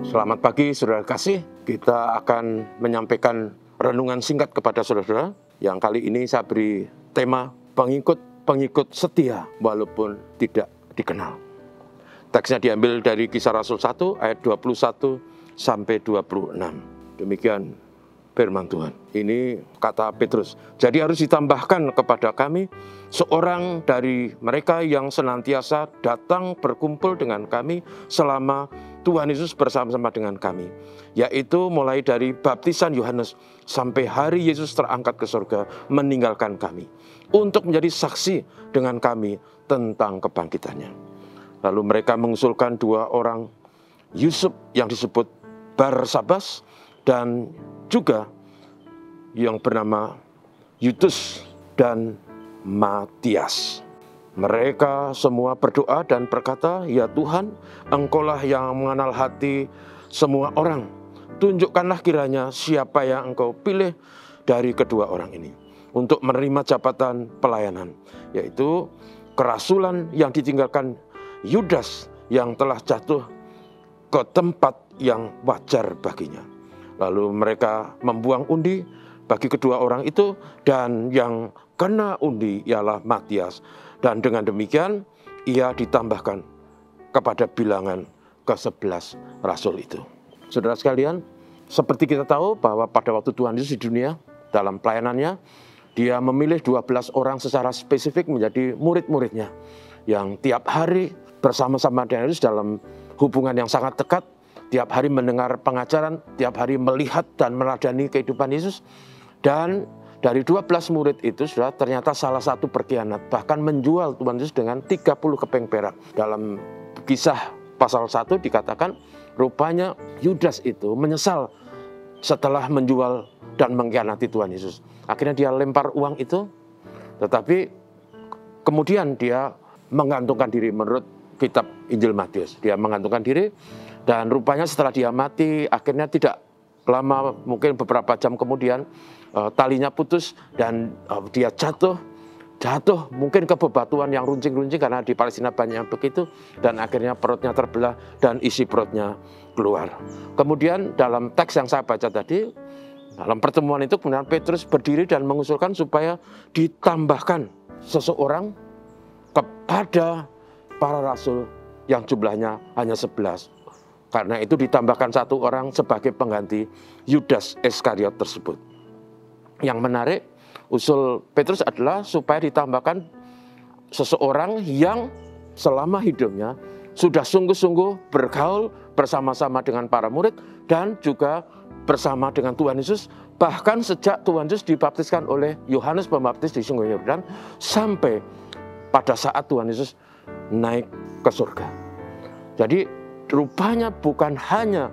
Selamat pagi saudara kasih. Kita akan menyampaikan renungan singkat kepada saudara yang kali ini saya beri tema pengikut setia walaupun tidak dikenal. Teksnya diambil dari Kisah Rasul 1 ayat 21 sampai 26. Demikian firman Tuhan. Ini kata Petrus. Jadi harus ditambahkan kepada kami seorang dari mereka yang senantiasa datang berkumpul dengan kami selama Tuhan Yesus bersama-sama dengan kami, yaitu mulai dari baptisan Yohanes sampai hari Yesus terangkat ke surga meninggalkan kami, untuk menjadi saksi dengan kami tentang kebangkitannya. Lalu mereka mengusulkan dua orang, Yusuf yang disebut Barsabas dan juga yang bernama Yudas dan Matias. Mereka semua berdoa dan berkata, "Ya Tuhan, Engkaulah yang mengenal hati semua orang. Tunjukkanlah kiranya siapa yang Engkau pilih dari kedua orang ini untuk menerima jabatan pelayanan, yaitu kerasulan yang ditinggalkan Yudas yang telah jatuh ke tempat yang wajar baginya." Lalu mereka membuang undi bagi kedua orang itu, dan yang kena undi ialah Matias. Dan dengan demikian ia ditambahkan kepada bilangan ke-11 rasul itu. Saudara sekalian, seperti kita tahu bahwa pada waktu Tuhan Yesus di dunia dalam pelayanannya, dia memilih 12 orang secara spesifik menjadi murid-muridnya yang tiap hari bersama-sama dengan Yesus dalam hubungan yang sangat dekat, tiap hari mendengar pengajaran, tiap hari melihat dan meneladani kehidupan Yesus. Dan dari 12 murid itu sudah ternyata salah satu berkhianat, bahkan menjual Tuhan Yesus dengan 30 keping perak. Dalam Kisah pasal 1 dikatakan rupanya Yudas itu menyesal setelah menjual dan mengkhianati Tuhan Yesus. Akhirnya dia lempar uang itu, tetapi kemudian dia menggantungkan diri menurut kitab Injil Matius. Dia menggantungkan diri dan rupanya setelah dia mati, akhirnya tidak lama, mungkin beberapa jam kemudian talinya putus dan dia jatuh mungkin ke bebatuan yang runcing-runcing, karena di Palestina banyak yang begitu, dan akhirnya perutnya terbelah dan isi perutnya keluar. Kemudian dalam teks yang saya baca tadi, dalam pertemuan itu kemudian Petrus berdiri dan mengusulkan supaya ditambahkan seseorang kepada para rasul yang jumlahnya hanya 11. Karena itu ditambahkan satu orang sebagai pengganti Yudas Iskariot tersebut. Yang menarik, usul Petrus adalah supaya ditambahkan seseorang yang selama hidupnya sudah sungguh-sungguh bergaul bersama-sama dengan para murid dan juga bersama dengan Tuhan Yesus, bahkan sejak Tuhan Yesus dibaptiskan oleh Yohanes Pembaptis di Sungai Yordan sampai pada saat Tuhan Yesus naik ke surga. Jadi rupanya bukan hanya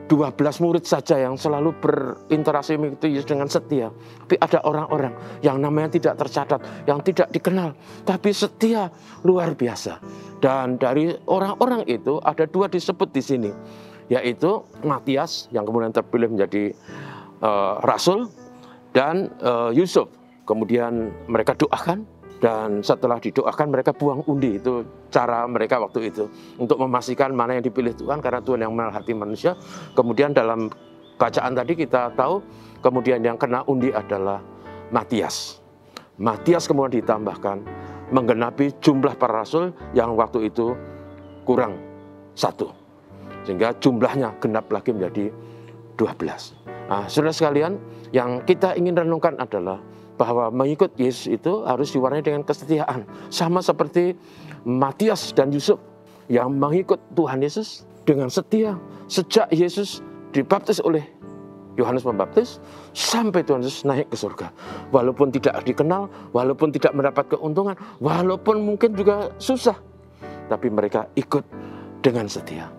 12 murid saja yang selalu berinteraksi mengikuti Yesus dengan setia, tapi ada orang-orang yang namanya tidak tercatat, yang tidak dikenal, tapi setia luar biasa. Dan dari orang-orang itu ada dua disebut di sini, yaitu Matias yang kemudian terpilih menjadi rasul, dan Yusuf. Kemudian mereka doakan, dan setelah didoakan mereka buang undi. Itu cara mereka waktu itu untuk memastikan mana yang dipilih Tuhan, karena Tuhan yang mengenal hati manusia. Kemudian dalam bacaan tadi kita tahu kemudian yang kena undi adalah Matias. Matias kemudian ditambahkan menggenapi jumlah para rasul yang waktu itu kurang 1, sehingga jumlahnya genap lagi menjadi 12. Nah, saudara sekalian, yang kita ingin renungkan adalah bahwa mengikut Yesus itu harus diwarnai dengan kesetiaan. Sama seperti Matias dan Yusuf yang mengikut Tuhan Yesus dengan setia sejak Yesus dibaptis oleh Yohanes Pembaptis sampai Tuhan Yesus naik ke surga. Walaupun tidak dikenal, walaupun tidak mendapat keuntungan, walaupun mungkin juga susah, tapi mereka ikut dengan setia.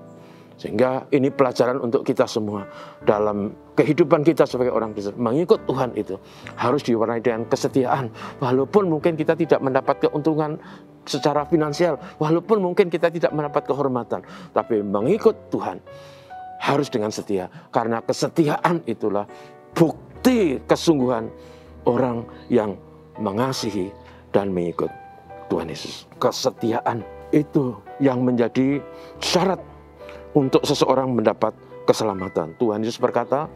Sehingga ini pelajaran untuk kita semua dalam kehidupan kita sebagai orang Kristen. Mengikut Tuhan itu harus diwarnai dengan kesetiaan. Walaupun mungkin kita tidak mendapat keuntungan secara finansial, walaupun mungkin kita tidak mendapat kehormatan, tapi mengikut Tuhan harus dengan setia. Karena kesetiaan itulah bukti kesungguhan orang yang mengasihi dan mengikut Tuhan Yesus. Kesetiaan itu yang menjadi syarat untuk seseorang mendapat keselamatan. Tuhan Yesus berkata,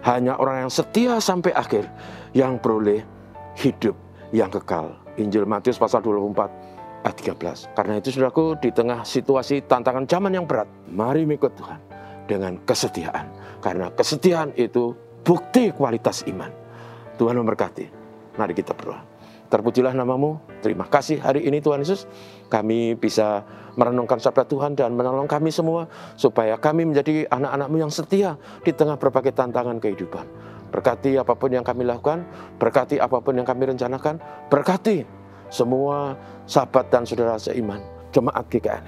hanya orang yang setia sampai akhir yang beroleh hidup yang kekal. Injil Matius pasal 24 ayat 13. Karena itu saudaraku, di tengah situasi tantangan zaman yang berat, mari mengikut Tuhan dengan kesetiaan. Karena kesetiaan itu bukti kualitas iman. Tuhan memberkati. Mari kita berdoa. Terpujilah namamu. Terima kasih hari ini Tuhan Yesus. Kami bisa merenungkan sabda Tuhan dan menolong kami semua supaya kami menjadi anak-anak-Mu yang setia di tengah berbagai tantangan kehidupan. Berkati apapun yang kami lakukan, berkati apapun yang kami rencanakan, berkati semua sahabat dan saudara seiman, jemaat GKN.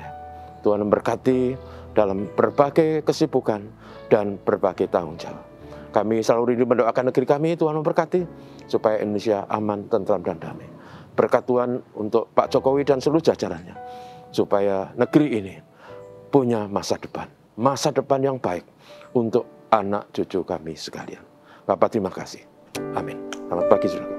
Tuhan memberkati dalam berbagai kesibukan dan berbagai tanggung jawab. Kami selalu rindu mendoakan negeri kami, Tuhan memberkati supaya Indonesia aman, tentram, dan damai. Berkat Tuhan untuk Pak Jokowi dan seluruh jajarannya, supaya negeri ini punya masa depan yang baik untuk anak cucu kami sekalian. Bapak terima kasih. Amin. Selamat pagi saudara.